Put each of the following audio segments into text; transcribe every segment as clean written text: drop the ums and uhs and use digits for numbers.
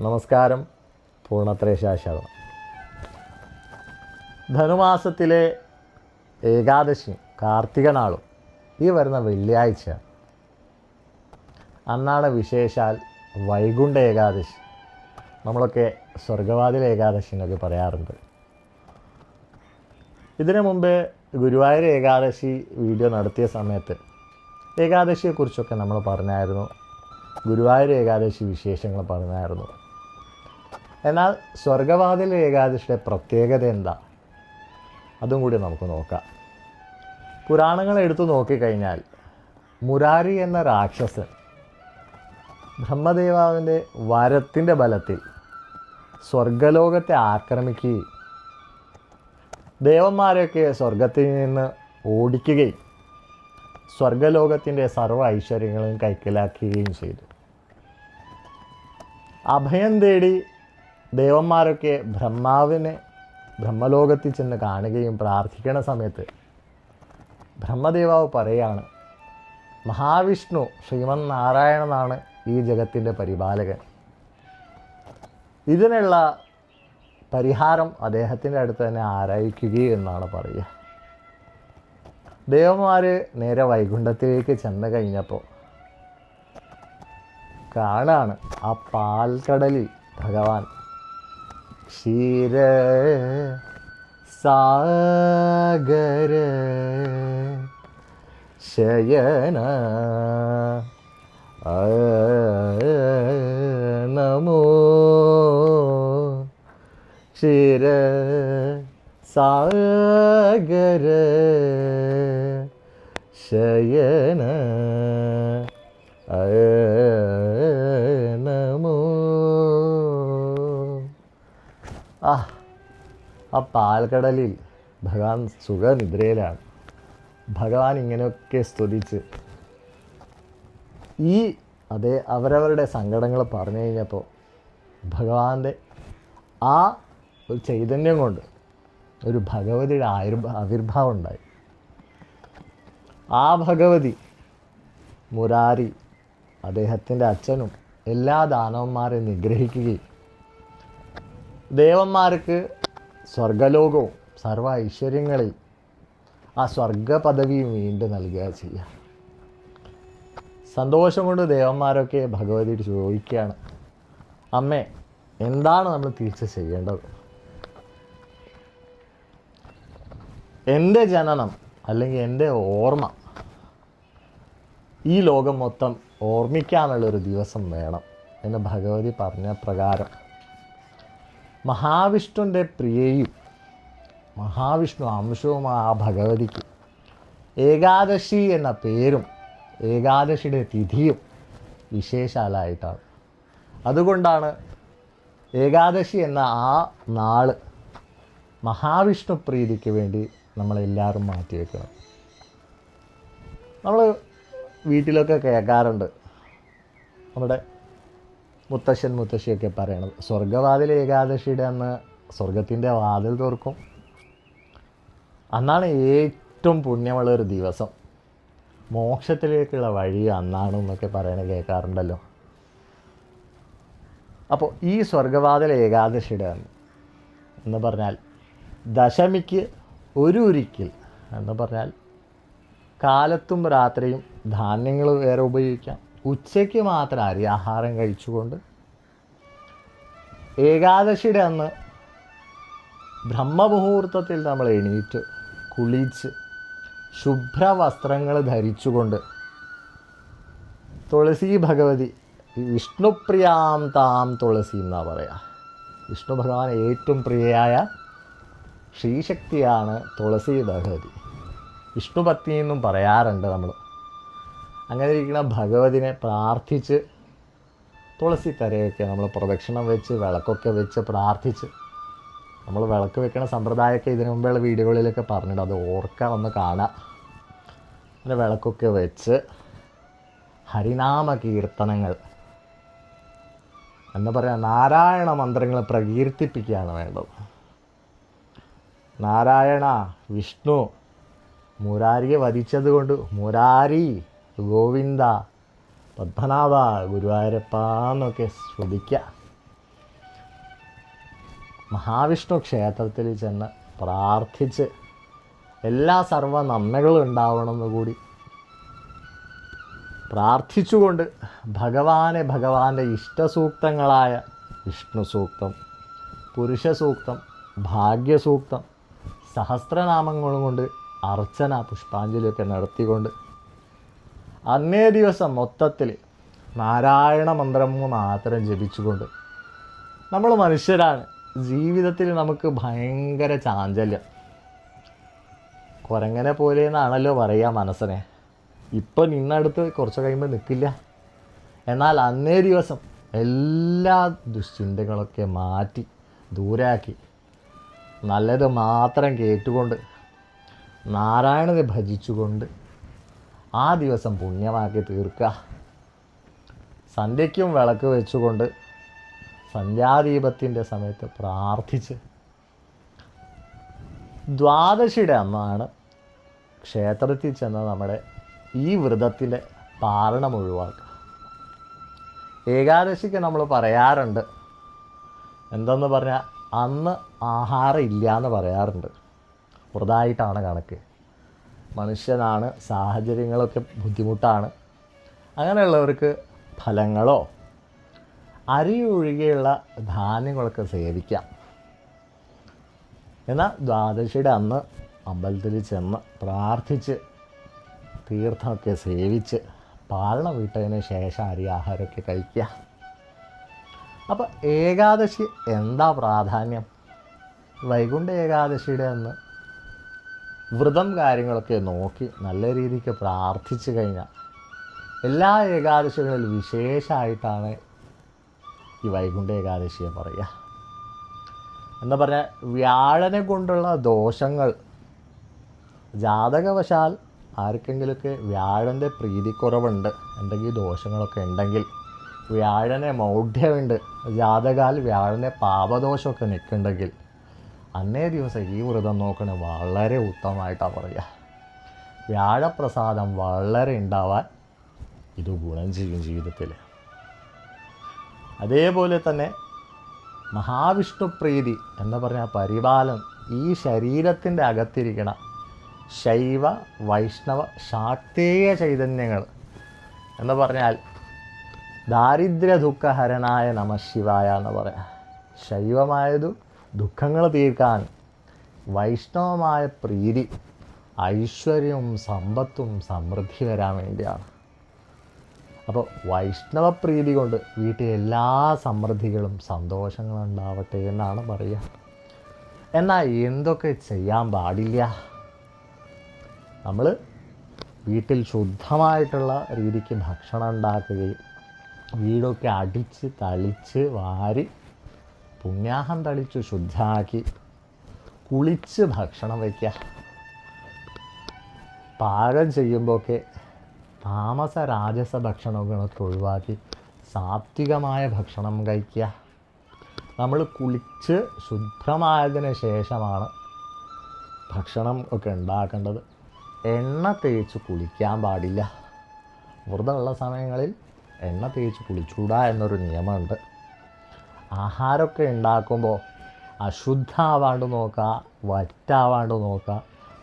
നമസ്കാരം. പൂർണ്ണത്രേശാശതം. ധനുമാസത്തിലെ ഏകാദശിയും കാർത്തിക നാളും ഈ വരുന്ന വെള്ളിയാഴ്ച അന്നാണ് വിശേഷാൽ വൈകുണ്ഠ ഏകാദശി. നമ്മളൊക്കെ സ്വർഗവാതിൽ ഏകാദശി എന്നൊക്കെ പറയാറുണ്ട്. ഇതിനു മുമ്പ് ഗുരുവായൂർ ഏകാദശി വീഡിയോ നടത്തിയ സമയത്ത് ഏകാദശിയെക്കുറിച്ചൊക്കെ നമ്മൾ പറഞ്ഞായിരുന്നു. ഗുരുവായൂർ ഏകാദശി വിശേഷങ്ങൾ പറഞ്ഞായിരുന്നു. എന്നാൽ സ്വർഗവാതിൽ ഏകാദശിയുടെ പ്രത്യേകത എന്താ, അതും കൂടി നമുക്ക് നോക്കാം. പുരാണങ്ങൾ എടുത്തു നോക്കിക്കഴിഞ്ഞാൽ മുരാരി എന്ന രാക്ഷസൻ ബ്രഹ്മദേവാവിൻ്റെ വരത്തിൻ്റെ ബലത്തിൽ സ്വർഗലോകത്തെ ആക്രമിക്കുകയും ദേവന്മാരെയൊക്കെ സ്വർഗത്തിൽ നിന്ന് ഓടിക്കുകയും സ്വർഗലോകത്തിൻ്റെ സർവ്വ ഐശ്വര്യങ്ങളും കൈക്കലാക്കുകയും ചെയ്തു. അഭയം തേടി ദേവന്മാരൊക്കെ ബ്രഹ്മലോകത്തിൽ ചെന്ന് കാണുകയും പ്രാർത്ഥിക്കണ സമയത്ത് ബ്രഹ്മദേവാവ് പറയാണ്, മഹാവിഷ്ണു ശ്രീമൻ നാരായണനാണ് ഈ ജഗത്തിൻ്റെ പരിപാലകൻ. ഇതിനുള്ള പരിഹാരം അദ്ദേഹത്തിൻ്റെ അടുത്ത് തന്നെ ആരായിക്കുകയും എന്നാണ് പറയുക. ദേവന്മാർ നേരെ വൈകുണ്ഠത്തിലേക്ക് ചെന്ന് കഴിഞ്ഞപ്പോൾ കാണാണ് ആ പാൽക്കടലിൽ ഭഗവാൻ ക്ഷീര സാഗര ശയന നമോ ക്ഷീര സാഗര ശയന നമോ. ആ പാൽക്കടലിൽ ഭഗവാൻ സുഖനിദ്രയിലാണ്. ഭഗവാൻ ഇങ്ങനെയൊക്കെ സ്തുതിച്ച് അവരവരുടെ സങ്കടങ്ങൾ പറഞ്ഞു കഴിഞ്ഞപ്പോൾ ഭഗവാന്റെ ആ ഒരു ചൈതന്യം കൊണ്ട് ഒരു ഭഗവതിയുടെ ആവിർഭാവം ഉണ്ടായി. ആ ഭഗവതി മുരാരി അദ്ദേഹത്തിൻ്റെ അച്ഛനും എല്ലാ ദാനവന്മാരെയും നിഗ്രഹിക്കുകയും ദേവന്മാർക്ക് സ്വർഗലോകവും സർവ്വ ഐശ്വര്യങ്ങളെയും ആ സ്വർഗ പദവിയും വീണ്ടും നൽകുക ചെയ്യുക. സന്തോഷം കൊണ്ട് ദേവന്മാരൊക്കെ ഭഗവതി ചോദിക്കുകയാണ്, അമ്മേ, എന്താണ് നമ്മൾ തിരിച്ച് ചെയ്യേണ്ടത്? എൻ്റെ ജനനം അല്ലെങ്കിൽ എൻ്റെ ഓർമ്മ ഈ ലോകം മൊത്തം ഓർമ്മിക്കാനുള്ളൊരു ദിവസം വേണം എന്ന് ഭഗവതി പറഞ്ഞ പ്രകാരം മഹാവിഷ്ണുവിൻ്റെ പ്രിയയും മഹാവിഷ്ണു അംശവുമായ ആ ഭഗവതിക്ക് ഏകാദശി എന്ന പേരും ഏകാദശിയുടെ തിഥിയും വിശേഷാലായിട്ടാണ്. അതുകൊണ്ടാണ് ഏകാദശി എന്ന ആ നാള് മഹാവിഷ്ണു പ്രീതിക്ക് വേണ്ടി നമ്മളെല്ലാവരും മാറ്റിവെക്കണം. നമ്മൾ വീട്ടിലൊക്കെ കേൾക്കാറുണ്ട്, നമ്മുടെ മുത്തശ്ശിയൊക്കെ പറയണത്, സ്വർഗവാതിൽ ഏകാദശിയുടെ അന്ന് സ്വർഗത്തിൻ്റെ വാതിൽ തുറക്കും, അന്നാണ് ഏറ്റവും പുണ്യമുള്ളൊരു ദിവസം, മോക്ഷത്തിലേക്കുള്ള വഴി അന്നാണെന്നൊക്കെ പറയണത് കേൾക്കാറുണ്ടല്ലോ. അപ്പോൾ ഈ സ്വർഗവാതിൽ ഏകാദശിയുടെ അന്ന് എന്ന് പറഞ്ഞാൽ ദശമിക്ക് ഒരിക്കൽ എന്ന് പറഞ്ഞാൽ കാലത്തും രാത്രിയും ധാന്യങ്ങൾ വേറെ ഉപയോഗിക്കാം. ഉച്ചയ്ക്ക് മാത്രം അരി ആഹാരം കഴിച്ചുകൊണ്ട് ഏകാദശിയുടെ അന്ന് ബ്രഹ്മമുഹൂർത്തത്തിൽ നമ്മൾ എണീറ്റ് കുളിച്ച് ശുഭ്രവസ്ത്രങ്ങൾ ധരിച്ചുകൊണ്ട് തുളസി ഭഗവതി, വിഷ്ണുപ്രിയാം താം തുളസി എന്നാണ് പറയുക. വിഷ്ണു ഭഗവാൻ ഏറ്റവും പ്രിയയായ ശ്രീശക്തിയാണ് തുളസി ഭഗവതി. വിഷ്ണുപത്നി എന്നും പറയാറുണ്ട് നമ്മൾ. അങ്ങനെ ഇരിക്കുന്ന ഭഗവതിനെ പ്രാർത്ഥിച്ച് തുളസി തരയൊക്കെ നമ്മൾ പ്രദക്ഷിണം വെച്ച് വിളക്കൊക്കെ വെച്ച് പ്രാർത്ഥിച്ച്, നമ്മൾ വിളക്ക് വെക്കുന്ന സമ്പ്രദായമൊക്കെ ഇതിനു മുമ്പുള്ള വീഡിയോകളിലൊക്കെ പറഞ്ഞിട്ട് അത് ഓർക്കുക, ഒന്ന് കാണാം. അങ്ങനെ വിളക്കൊക്കെ വെച്ച് ഹരിനാമ കീർത്തനങ്ങൾ എന്ന് പറയാം, നാരായണ മന്ത്രങ്ങൾ പ്രകീർത്തിപ്പിക്കുകയാണ് വേണ്ടത്. നാരായണ വിഷ്ണു മുരാരിയെ വധിച്ചതുകൊണ്ട് മുരാരി ഗോവിന്ദ പത്മനാഭ ഗുരുവായൂരപ്പ എന്നൊക്കെ ശ്രദ്ധിക്കുക. മഹാവിഷ്ണു ക്ഷേത്രത്തിൽ ചെന്ന് പ്രാർത്ഥിച്ച് എല്ലാ സർവ്വ നന്മകളും ഉണ്ടാവണമെന്ന് കൂടി പ്രാർത്ഥിച്ചുകൊണ്ട് ഭഗവാന്റെ ഇഷ്ടസൂക്തങ്ങളായ വിഷ്ണു സൂക്തം, പുരുഷ സൂക്തം, ഭാഗ്യസൂക്തം, സഹസ്രനാമങ്ങളും കൊണ്ട് അർച്ചന പുഷ്പാഞ്ജലിയൊക്കെ നടത്തിക്കൊണ്ട് അന്നേ ദിവസം മൊത്തത്തിൽ നാരായണ മന്ത്രം മാത്രം ജപിച്ചുകൊണ്ട്, നമ്മൾ മനുഷ്യരാണ്, ജീവിതത്തിൽ നമുക്ക് ഭയങ്കര ചാഞ്ചല്യം, കുരങ്ങനെ പോലെ എന്നാണല്ലോ പറയുക മനസ്സിനെ. ഇപ്പം നിന്നടുത്ത് കുറച്ച് കഴിയുമ്പോൾ നിൽക്കില്ല. എന്നാൽ അന്നേ ദിവസം എല്ലാ ദുശ്ചിന്തകളൊക്കെ മാറ്റി ദൂരാക്കി നല്ലത് മാത്രം കേട്ടുകൊണ്ട് നാരായണനെ ഭജിച്ചുകൊണ്ട് ആ ദിവസം പുണ്യമാക്കി തീർക്കുക. സന്ധ്യയ്ക്കും വിളക്ക് വെച്ചുകൊണ്ട് സന്ധ്യാദീപത്തിൻ്റെ സമയത്ത് പ്രാർത്ഥിച്ച് ദ്വാദശിയുടെ അന്നാണ് ക്ഷേത്രത്തിൽ ചെന്ന് നമ്മുടെ ഈ വ്രതത്തിൻ്റെ പാരണം ഒഴിവാക്കുക. ഏകാദശിക്ക് നമ്മൾ പറയാറുണ്ട്, എന്തെന്ന് പറഞ്ഞാൽ അന്ന് ആഹാരം ഇല്ല എന്ന് പറയാറുണ്ട്. വ്രതമായിട്ടാണ് കണക്ക്. മനുഷ്യനാണ്, സാഹചര്യങ്ങളൊക്കെ ബുദ്ധിമുട്ടാണ്. അങ്ങനെയുള്ളവർക്ക് ഫലങ്ങളോ അരി ഒഴികെയുള്ള ധാന്യങ്ങളൊക്കെ സേവിക്കാം. എന്നാൽ ദ്വാദശിയുടെ അന്ന് അമ്പലത്തിൽ ചെന്ന് പ്രാർത്ഥിച്ച് തീർത്ഥമൊക്കെ സേവിച്ച് പാലണം വിട്ടതിന് ശേഷം അരി ആഹാരമൊക്കെ കഴിക്കുക. അപ്പോൾ ഏകാദശി എന്താ പ്രാധാന്യം? വൈകുണ്ഠ ഏകാദശിയുടെ അന്ന് വ്രതം കാര്യങ്ങളൊക്കെ നോക്കി നല്ല രീതിക്ക് പ്രാർത്ഥിച്ചു കഴിഞ്ഞാൽ എല്ലാ ഏകാദശികളിലും വിശേഷമായിട്ടാണ് ഈ വൈകുണ്ഠ ഏകാദശിയെ പറയുക. എന്താ പറഞ്ഞാൽ വ്യാഴനെ കൊണ്ടുള്ള ദോഷങ്ങൾ ജാതകവശാൽ ആർക്കെങ്കിലുമൊക്കെ വ്യാഴൻ്റെ പ്രീതിക്കുറവുണ്ട്, എന്തെങ്കിലും ദോഷങ്ങളൊക്കെ ഉണ്ടെങ്കിൽ, വ്യാഴനെ മൗഢ്യമുണ്ട്, ജാതകാൽ വ്യാഴനെ പാപദോഷമൊക്കെ നിൽക്കുന്നുണ്ടെങ്കിൽ അന്നേ ദിവസം ഈ വ്രതം നോക്കണേ വളരെ ഉത്തമമായിട്ടാണ് പറയുക. വ്യാഴപ്രസാദം വളരെ ഉണ്ടാവാൻ ഇത് ഗുണം ചെയ്യും ജീവിതത്തിൽ. അതേപോലെ തന്നെ മഹാവിഷ്ണു പ്രീതി എന്ന് പറഞ്ഞാൽ പരിപാലനം, ഈ ശരീരത്തിൻ്റെ അകത്തിരിക്കണ ശൈവ വൈഷ്ണവ ശാക്തേയ ചൈതന്യങ്ങൾ എന്ന് പറഞ്ഞാൽ ദാരിദ്ര്യ ദുഃഖഹരനായ നമഃശിവായ എന്ന് പറയാം. ശൈവമായതു ദുഃഖങ്ങൾ തീർക്കാൻ, വൈഷ്ണവമായ പ്രീതി ഐശ്വര്യവും സമ്പത്തും സമൃദ്ധി വരാൻ വേണ്ടിയാണ്. അപ്പോൾ വൈഷ്ണവ പ്രീതി കൊണ്ട് വീട്ടിൽ എല്ലാ സമൃദ്ധികളും സന്തോഷങ്ങളും ഉണ്ടാവട്ടെ എന്നാണ് പറയുക. എന്നാൽ എന്തൊക്കെ ചെയ്യാൻ പാടില്ല? നമ്മൾ വീട്ടിൽ ശുദ്ധമായിട്ടുള്ള രീതിക്ക് ഭക്ഷണം ഉണ്ടാക്കുകയും വീടൊക്കെ അടിച്ച് തളിച്ച് വാരി പുണ്യാഹം തളിച്ച് ശുദ്ധമാക്കി കുളിച്ച് ഭക്ഷണം വയ്ക്കുക. പാകം ചെയ്യുമ്പോഴൊക്കെ താമസ രാജസ ഭക്ഷണങ്ങളൊക്കെ ഒഴിവാക്കി സാത്വികമായ ഭക്ഷണം കഴിക്കുക. നമ്മൾ കുളിച്ച് ശുദ്ധമായതിന് ശേഷമാണ് ഭക്ഷണം ഒക്കെ ഉണ്ടാക്കേണ്ടത്. എണ്ണ തേച്ച് കുളിക്കാൻ പാടില്ല. വ്രതമുള്ള സമയങ്ങളിൽ എണ്ണ തേച്ച് കുളിച്ചൂടാ എന്നൊരു നിയമമുണ്ട്. ആഹാരമൊക്കെ ഉണ്ടാക്കുമ്പോൾ അശുദ്ധമാവാണ്ട് നോക്കുക, വറ്റാവാണ്ട് നോക്കുക.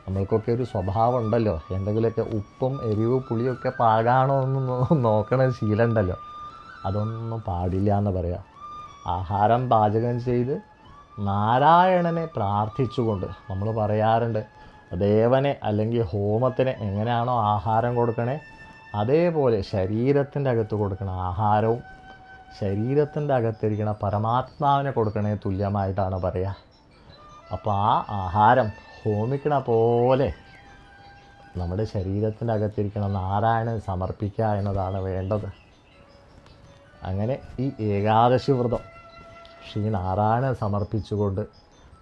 നമ്മൾക്കൊക്കെ ഒരു സ്വഭാവം ഉണ്ടല്ലോ, എന്തെങ്കിലുമൊക്കെ ഉപ്പും എരിവ് പുളിയൊക്കെ പാകാണോ എന്ന് നോക്കണ ശീലമുണ്ടല്ലോ, അതൊന്നും പാടില്ല എന്ന് പറയാം. ആഹാരം പാചകം ചെയ്ത് നാരായണനെ പ്രാർത്ഥിച്ചുകൊണ്ട് നമ്മൾ പറയാറുണ്ട്, ദേവനെ അല്ലെങ്കിൽ ഹോമത്തിന് എങ്ങനെയാണോ ആഹാരം കൊടുക്കണേ അതേപോലെ ശരീരത്തിൻ്റെ അകത്ത് കൊടുക്കണ ആഹാരവും ശരീരത്തിൻ്റെ അകത്തിരിക്കണ പരമാത്മാവിനെ കൊടുക്കണേ തുല്യമായിട്ടാണ് പറയുക. അപ്പോൾ ആ ആഹാരം ഹോമിക്കണ പോലെ നമ്മുടെ ശരീരത്തിൻ്റെ അകത്തിരിക്കണ നാരായണൻ സമർപ്പിക്കുക എന്നതാണ് വേണ്ടത്. അങ്ങനെ ഈ ഏകാദശി വ്രതം ശ്രീനാരായണൻ സമർപ്പിച്ചുകൊണ്ട്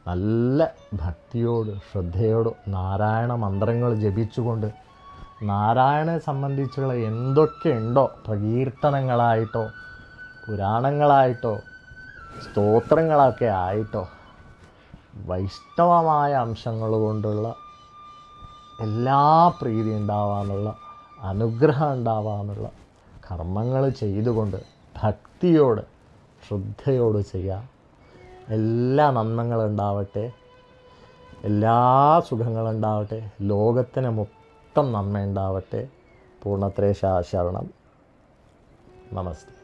നല്ല ഭക്തിയോട് ശ്രദ്ധയോട് നാരായണ മന്ത്രങ്ങൾ ജപിച്ചുകൊണ്ട് നാരായണനെ സംബന്ധിച്ചുള്ള എന്തൊക്കെ ഉണ്ടോ പ്രകീർത്തനങ്ങളായിട്ടോ പുരാണങ്ങളായിട്ടോ സ്തോത്രങ്ങളൊക്കെ ആയിട്ടോ വൈഷ്ണവമായ അംശങ്ങൾ കൊണ്ടുള്ള എല്ലാ പ്രീതി ഉണ്ടാവാനുള്ള അനുഗ്രഹം ഉണ്ടാവാനുള്ള കർമ്മങ്ങൾ ചെയ്തുകൊണ്ട് ഭക്തിയോട് ശ്രദ്ധയോട് ചെയ്യാം. എല്ലാ നന്മകളുണ്ടാവട്ടെ, എല്ലാ സുഖങ്ങളുണ്ടാവട്ടെ, ലോകത്തിന് മൊത്തം നന്മ ഉണ്ടാവട്ടെ. പൂർണ്ണത്രേശ ശരണം. നമസ്തേ.